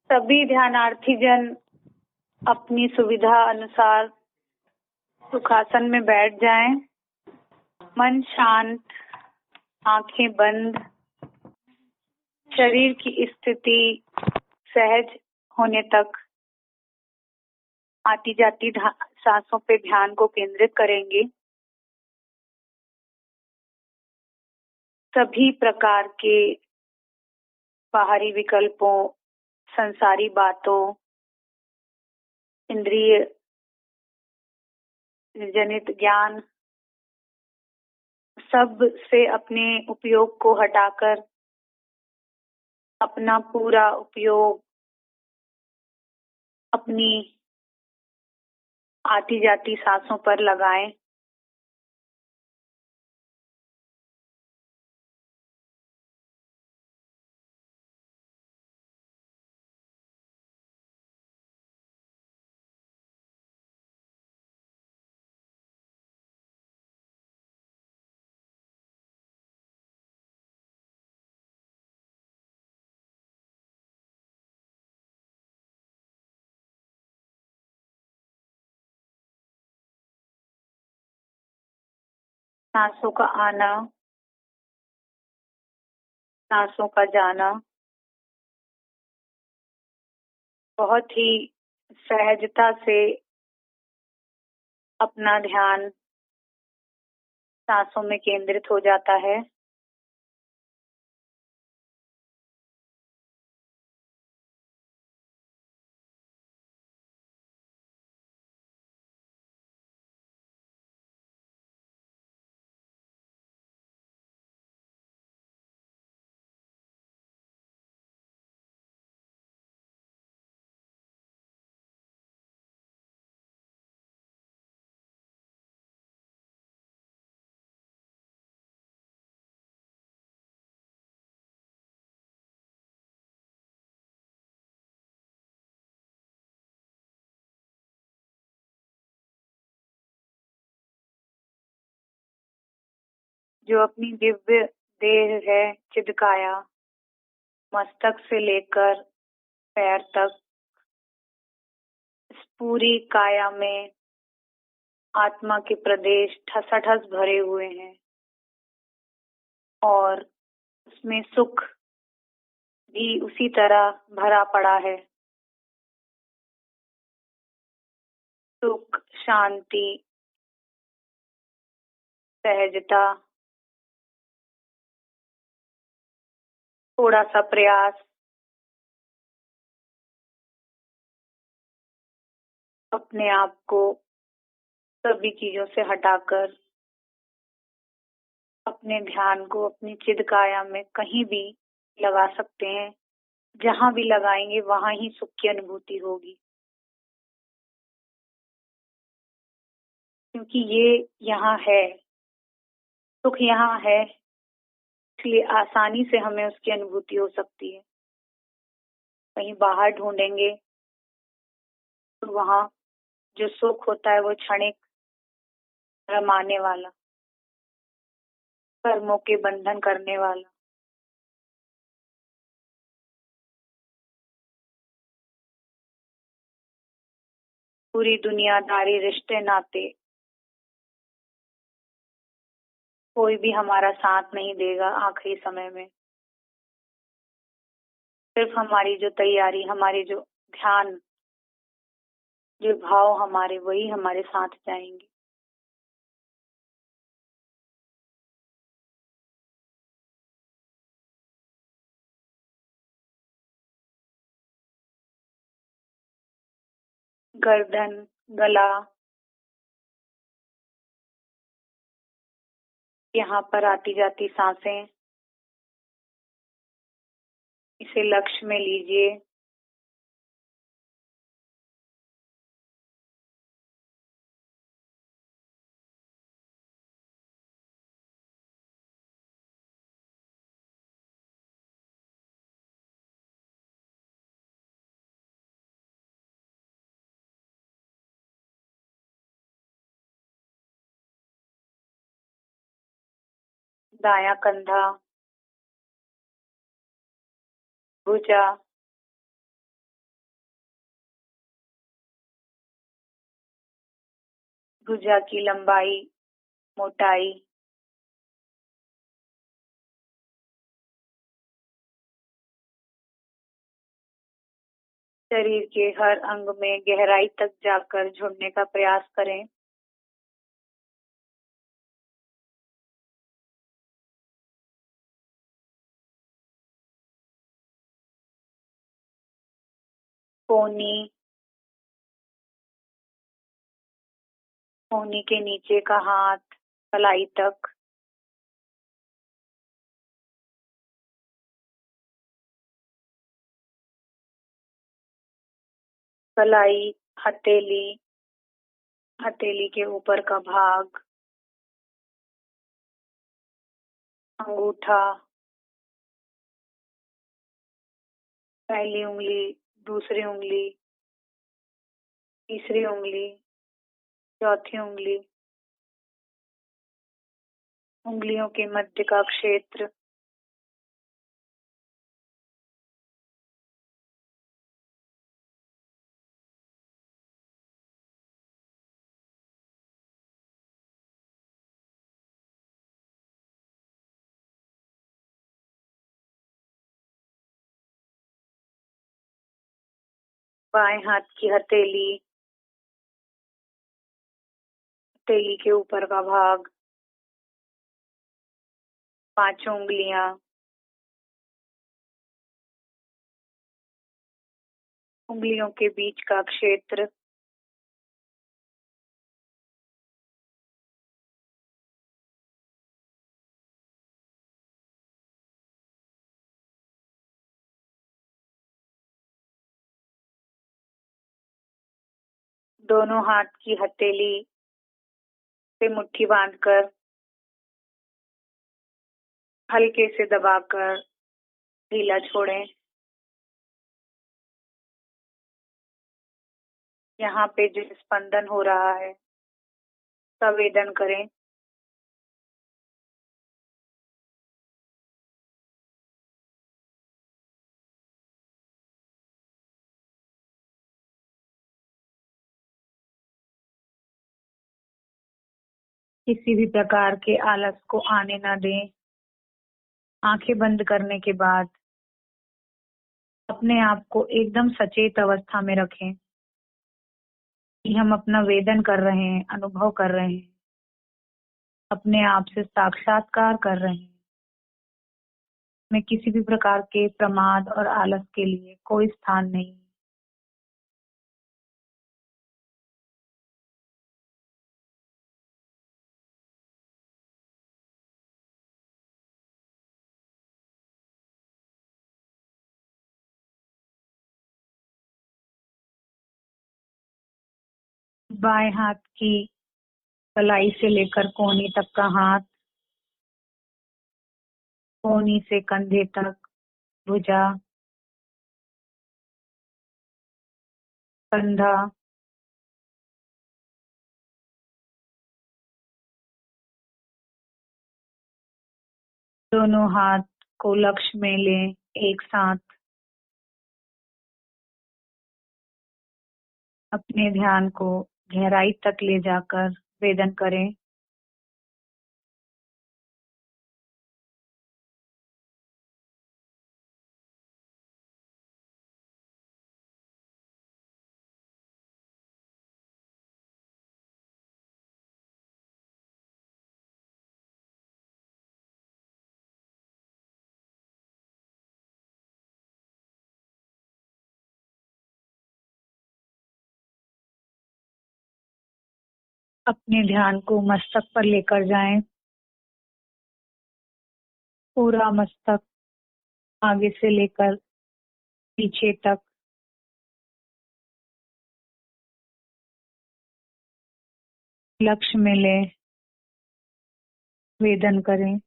सभी ध्यानार्थी जन अपनी सुविधा अनुसार सुखासन में बैठ जाएं। मन शांत, आंखें बंद, शरीर की स्थिति सहज होने तक आती जाती सांसों पे ध्यान को केंद्रित करेंगे। सभी प्रकार के बाहरी विकल्पों, संसारी बातों, इंद्रिय जनित ज्ञान सब से अपने उपयोग को हटाकर अपना पूरा उपयोग अपनी आती जाती सांसों पर लगाएं। सांसों का आना, सांसों का जाना बहुत ही सहजता से अपना ध्यान सांसों में केंद्रित हो जाता है। जो अपनी दिव्य देह है चिदकाया, मस्तक से लेकर पैर तक इस पूरी काया में आत्मा के प्रदेश ठसाठस भरे हुए हैं और उसमें सुख भी उसी तरह भरा पड़ा है। सुख, शांति, सहजता, थोड़ा सा प्रयास, अपने आप को सभी चीजों से हटाकर अपने ध्यान को अपनी चिदकाया में कहीं भी लगा सकते हैं। जहां भी लगाएंगे वहां ही सुख की अनुभूति होगी, क्योंकि ये यहाँ है, सुख यहाँ है, इसलिए आसानी से हमें उसकी अनुभूति हो सकती है। कहीं बाहर ढूंढेंगे तो वहां जो सुख होता है वो क्षणिक, रमाने वाला, कर्मों के बंधन करने वाला। पूरी दुनियादारी, रिश्ते नाते, कोई भी हमारा साथ नहीं देगा आखिरी समय में। सिर्फ हमारी जो तैयारी, हमारी जो ध्यान, जो भाव हमारे, वही हमारे साथ जाएंगे। गर्दन, गला, यहाँ पर आती जाती सांसें, इसे लक्ष्य में लीजिए। दायां कंधा, भुजा, भुजा की लंबाई, मोटाई, शरीर के हर अंग में गहराई तक जाकर जुड़ने का प्रयास करें। कोहनी, कोहनी के नीचे का हाथ, कलाई तक, कलाई, हथेली, हथेली के ऊपर का भाग, अंगूठा, पहली उंगली, दूसरी उंगली, तीसरी उंगली, चौथी उंगली, उंगलियों के मध्य का क्षेत्र, बाएं हाथ की हथेली, हथेली के ऊपर का भाग, पांचों उंगलियां, उंगलियों के बीच का क्षेत्र, दोनों हाथ की हथेली से मुट्ठी बांधकर हल्के से दबाकर ढीला छोड़ें। यहाँ पे जो स्पंदन हो रहा है संवेदन करें। किसी भी प्रकार के आलस को आने न दें। आंखें बंद करने के बाद अपने आप को एकदम सचेत अवस्था में रखें कि हम अपना वेदन कर रहे हैं, अनुभव कर रहे हैं, अपने आप से साक्षात्कार कर रहे हैं। में किसी भी प्रकार के प्रमाद और आलस के लिए कोई स्थान नहीं। बाएं हाथ की कलाई से लेकर कोहनी तक का हाथ, कोहनी से कंधे तक, भुजा, कंधा, दोनों हाथ को लक्ष्य में लें एक साथ। अपने ध्यान को गहराई तक ले जाकर वेदन करें। अपने ध्यान को मस्तक पर लेकर जाएं। पूरा मस्तक आगे से लेकर पीछे तक लक्ष्य में ले वेदन करें।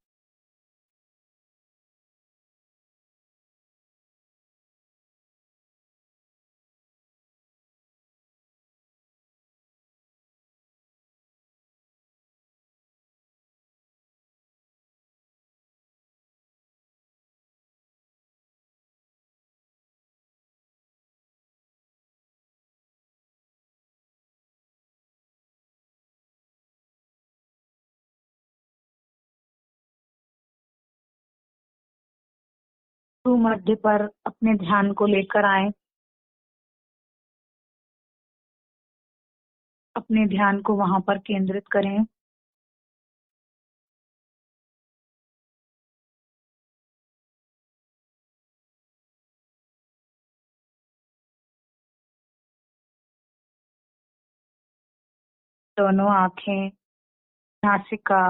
मध्य पर अपने ध्यान को लेकर आए। अपने ध्यान को वहां पर केंद्रित करें। दोनों आंखें, नासिका,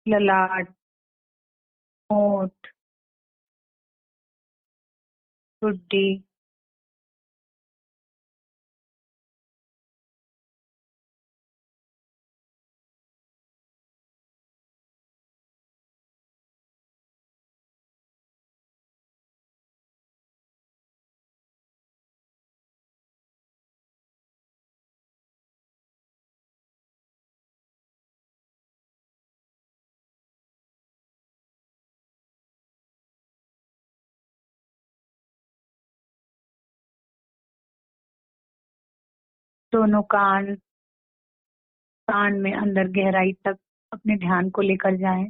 ललाट, होंठ, ठुड्डी, दोनों कान, कान में अंदर गहराई तक अपने ध्यान को लेकर जाएं।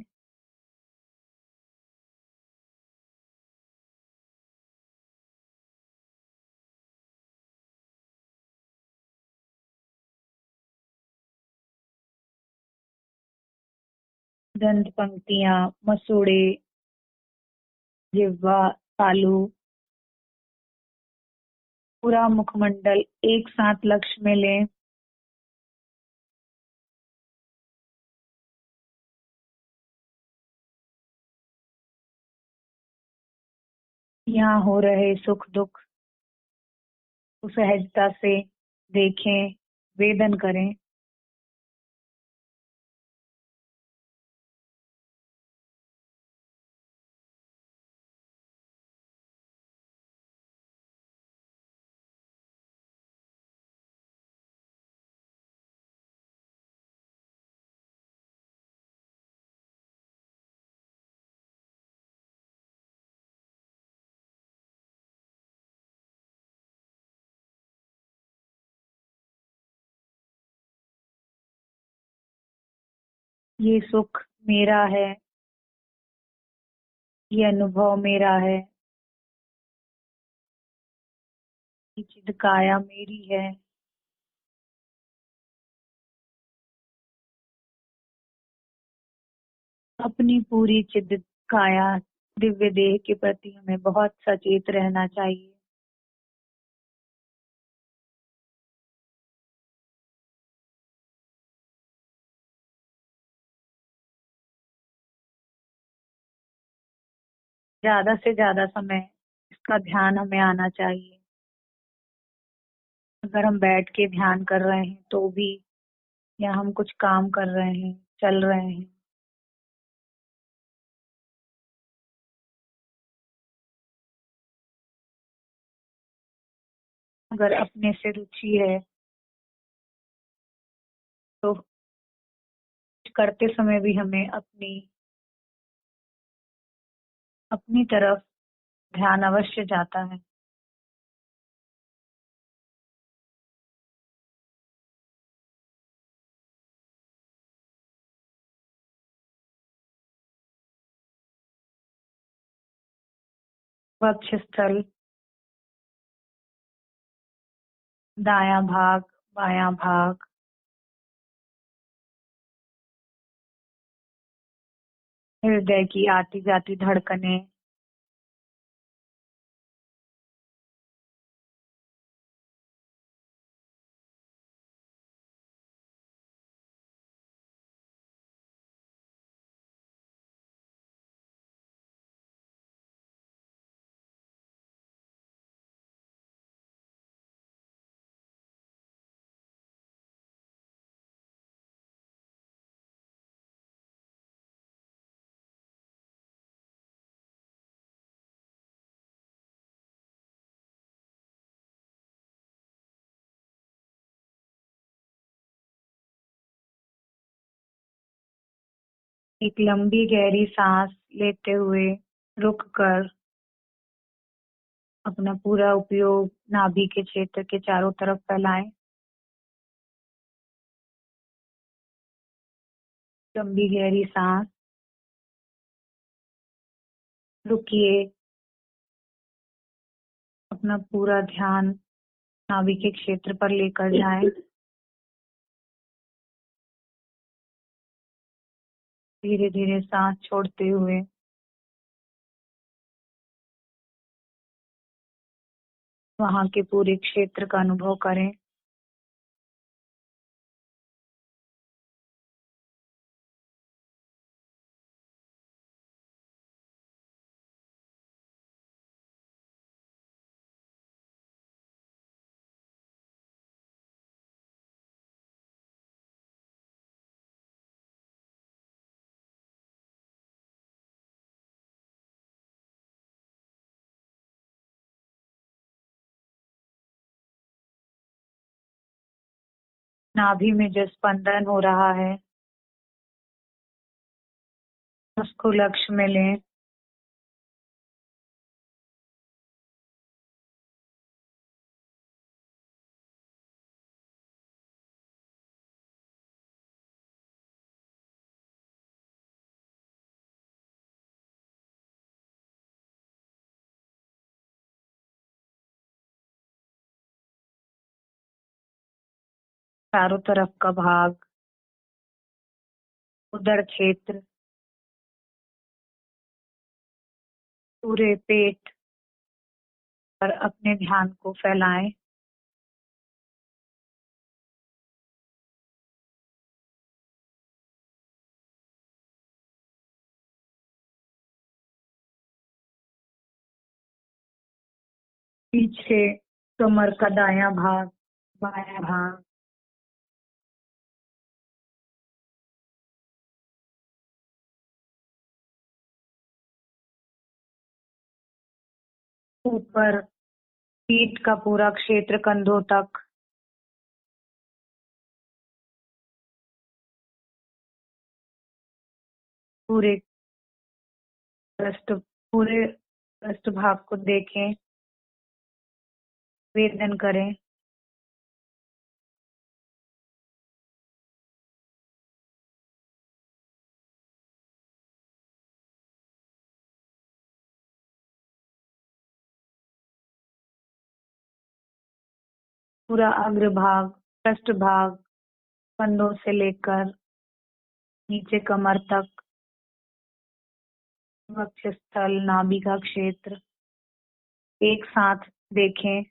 दंत पंक्तियां, मसूड़े, जिह्वा, तालू, पूरा मुखमंडल एक साथ लक्ष्य में लें। यहाँ हो रहे सुख दुख को सहजता से देखें, वेदन करें। ये सुख मेरा है, ये अनुभव मेरा है, ये चिद काया मेरी है। अपनी पूरी चिद काया दिव्य देह के प्रति हमें बहुत सचेत रहना चाहिए। ज्यादा से ज्यादा समय इसका ध्यान हमें आना चाहिए। अगर हम बैठ के ध्यान कर रहे हैं तो भी, या हम कुछ काम कर रहे हैं, चल रहे हैं, अगर अपने से रुचि है तो करते समय भी हमें अपनी अपनी तरफ ध्यान अवश्य जाता है। वक्षस्थल, दायां भाग, बायां भाग, हृदय की आती जाती धड़कनें, एक लंबी गहरी सांस लेते हुए रुक कर अपना पूरा उपयोग नाभि के क्षेत्र के चारों तरफ फैलाएं। लंबी गहरी सांस, रुकिए, अपना पूरा ध्यान नाभि के क्षेत्र पर लेकर जाएं। धीरे धीरे सांस छोड़ते हुए वहां के पूरे क्षेत्र का अनुभव करें। नाभि में जो स्पंदन हो रहा है उसको लक्ष्य में लें। चारों तरफ का भाग, उदर क्षेत्र, पूरे पेट पर अपने ध्यान को फैलाएं। पीछे कमर का दायां भाग, बायां भाग, ऊपर पीठ का पूरा क्षेत्र कंधों तक, पूरे पूरे पृष्ठ भाग को देखें, वेदन करें। पूरा अग्र भाग, पृष्ठ भाग, कंधों से लेकर नीचे कमर तक, वक्षस्थल, नाभि का क्षेत्र एक साथ देखें।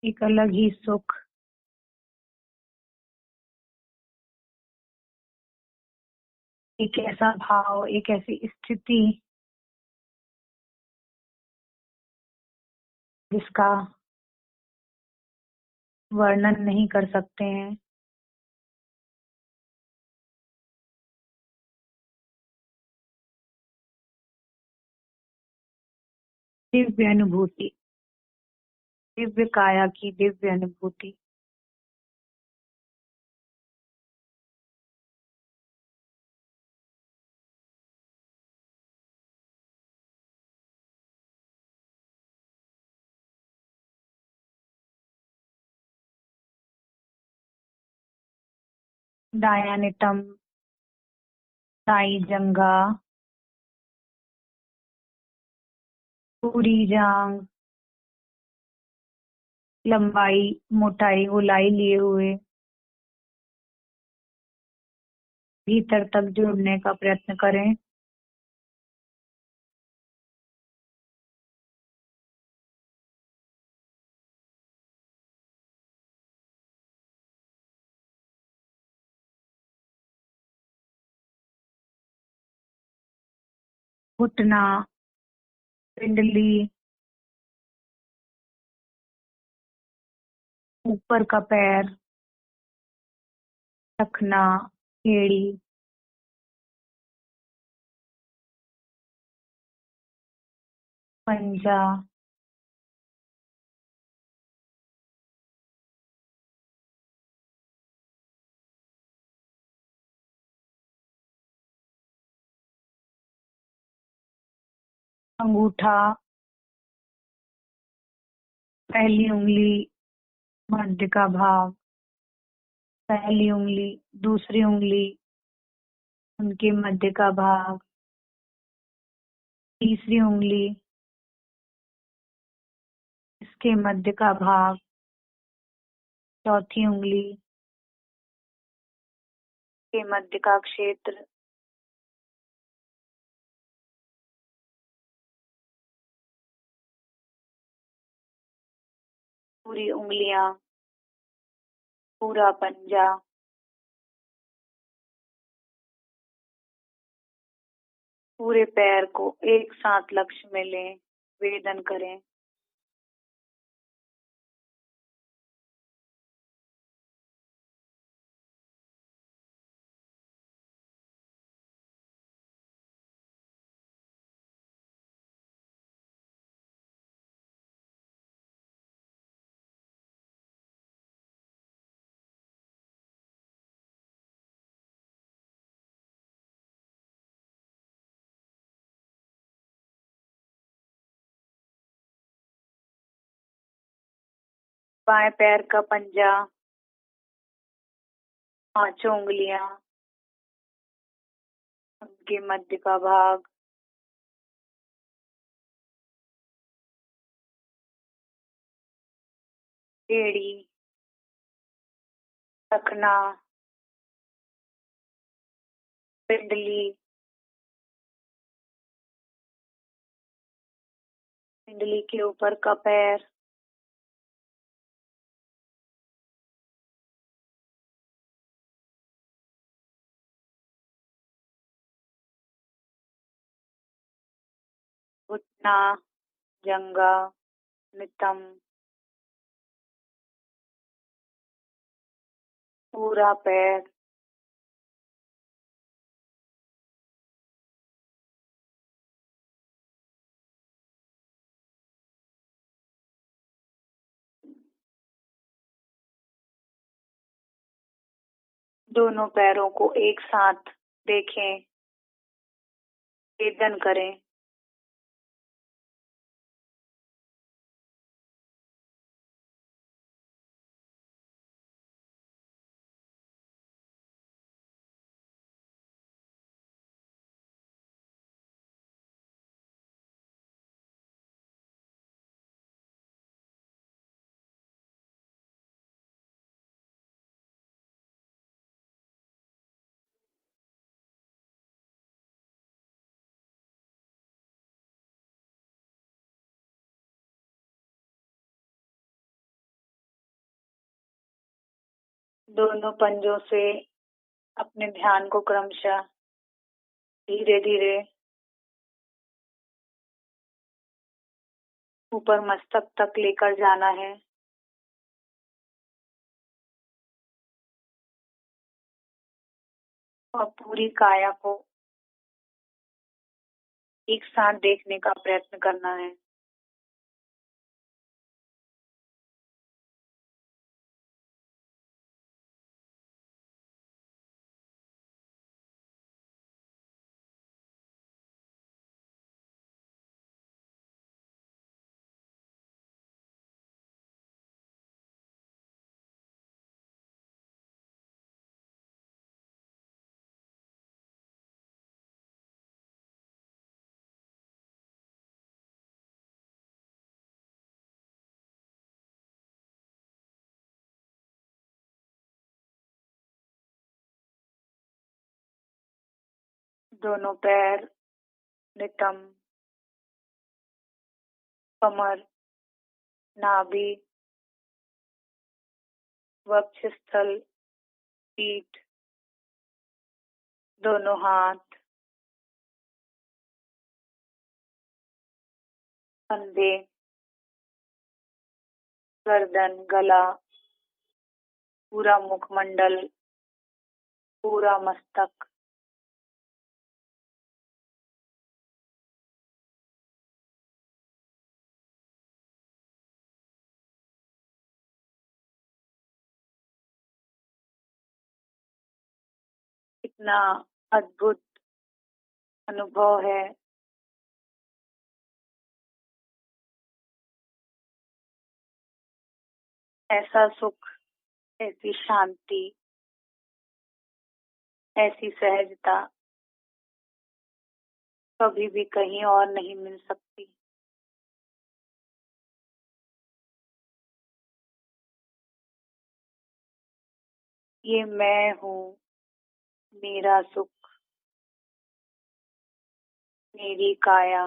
एक अलग ही सुख, एक ऐसा भाव, एक ऐसी स्थिति जिसका वर्णन नहीं कर सकते हैं। दिव्य अनुभूति, दिव्य काया की दिव्य अनुभूति। दायां नितंब, दाई जंघा, पूरी जांग, लंबाई, मोटाई, गोलाई लिए हुए भीतर तक जुड़ने का प्रयत्न करें। घुटना, पिंडली, ऊपर का पैर, टखना, एड़ी, पंजा, अंगूठा, पहली उंगली, मध्य का भाग, पहली उंगली, दूसरी उंगली, उनके मध्य का भाग, तीसरी उंगली, इसके मध्य का भाग, चौथी उंगली के मध्य का क्षेत्र, पूरी उंगलियां, पूरा पंजा, पूरे पैर को एक साथ लक्ष्य में लें, वेदन करें। बाएं पैर का पंजा, पांचों उंगलियां, उनके मध्य का भाग, एड़ी, टखना, पिंडली, पिंडली के ऊपर का पैर, घुटना, जंगा, नितंब, पूरा पैर, दोनों पैरों को एक साथ देखें, वेदन करें। दोनों पंजों से अपने ध्यान को क्रमशः धीरे धीरे ऊपर मस्तक तक लेकर जाना है। और पूरी काया को एक साथ देखने का प्रयत्न करना है। दोनों पैर, नितंब, कमर, नाभि, वक्षस्थल, पीठ, दोनों हाथ, कंधे, गर्दन, गला, पूरा मुखमंडल, पूरा मस्तक, कितना अद्भुत अनुभव है। ऐसा सुख, ऐसी शांति, ऐसी सहजता कभी भी कहीं और नहीं मिल सकती। ये मैं हूँ, मेरा सुख, मेरी काया।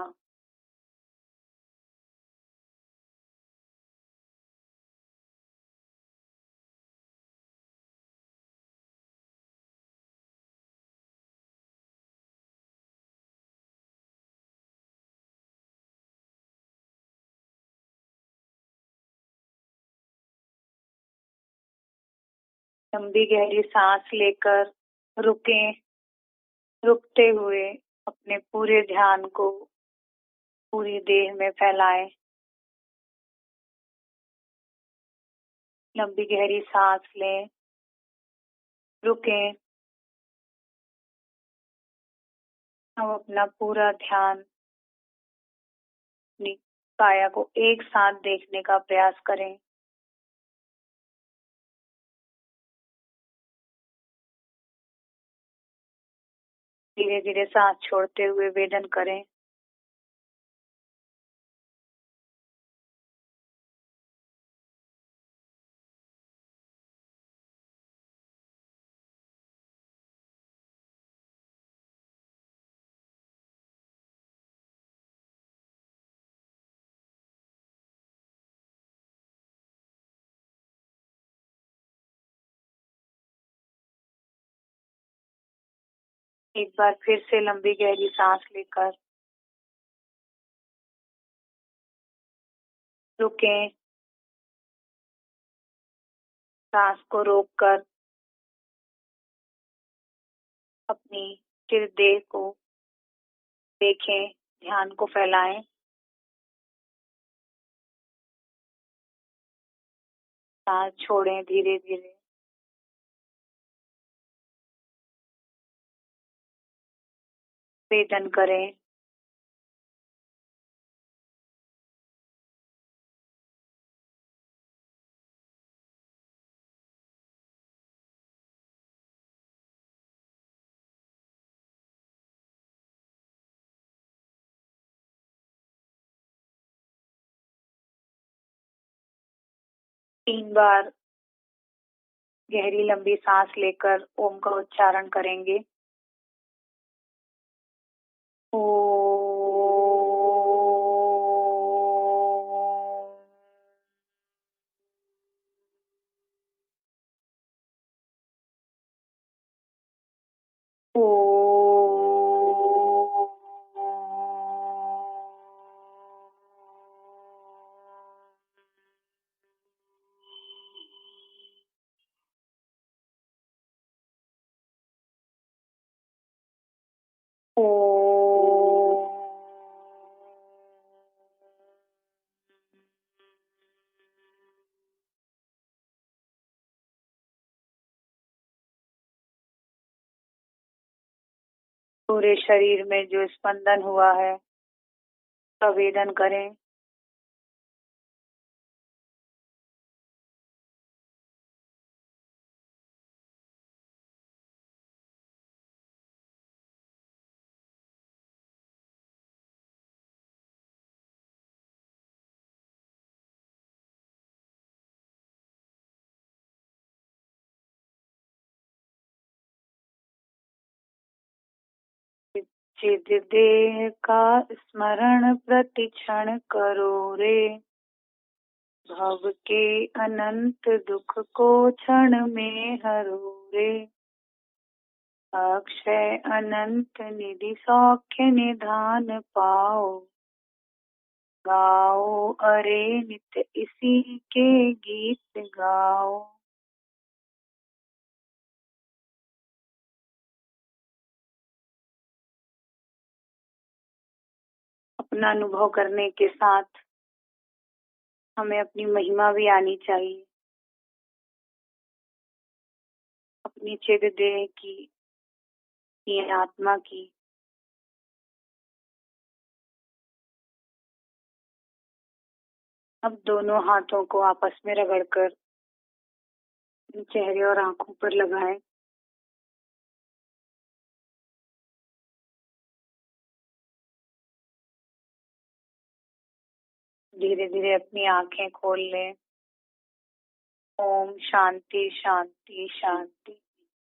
लंबी गहरी सांस लेकर रुकें, रुकते हुए अपने पूरे ध्यान को पूरी देह में फैलाएं। लंबी गहरी सांस लें, रुकें। हम अपना पूरा ध्यान अपनी काया को एक साथ देखने का प्रयास करें। धीरे धीरे सांस छोड़ते हुए वेदन करें। एक बार फिर से लंबी गहरी सांस लेकर रुकें, सांस को रोककर अपनी स्थिर देह को देखें, ध्यान को फैलाएं। सांस छोड़ें धीरे धीरे। वेदन करें। तीन बार गहरी लंबी सांस लेकर ओम का उच्चारण करेंगे। ओ पूरे शरीर में जो स्पंदन हुआ है संवेदन करें। चिद देह का स्मरण प्रतिक्षण करो रे, भव के अनंत दुख को क्षण में हरो रे। अक्षय अनंत निधि सौख्य निधान पाओ, गाओ अरे नित्य इसी के गीत गाओ। अपना अनुभव करने के साथ हमें अपनी महिमा भी आनी चाहिए, अपनी चिद देह की, ये आत्मा की। अब दोनों हाथों को आपस में रगड़कर चेहरे और आंखों पर लगाएं। धीरे धीरे अपनी आंखें खोल लें। ओम शांति शांति शांति।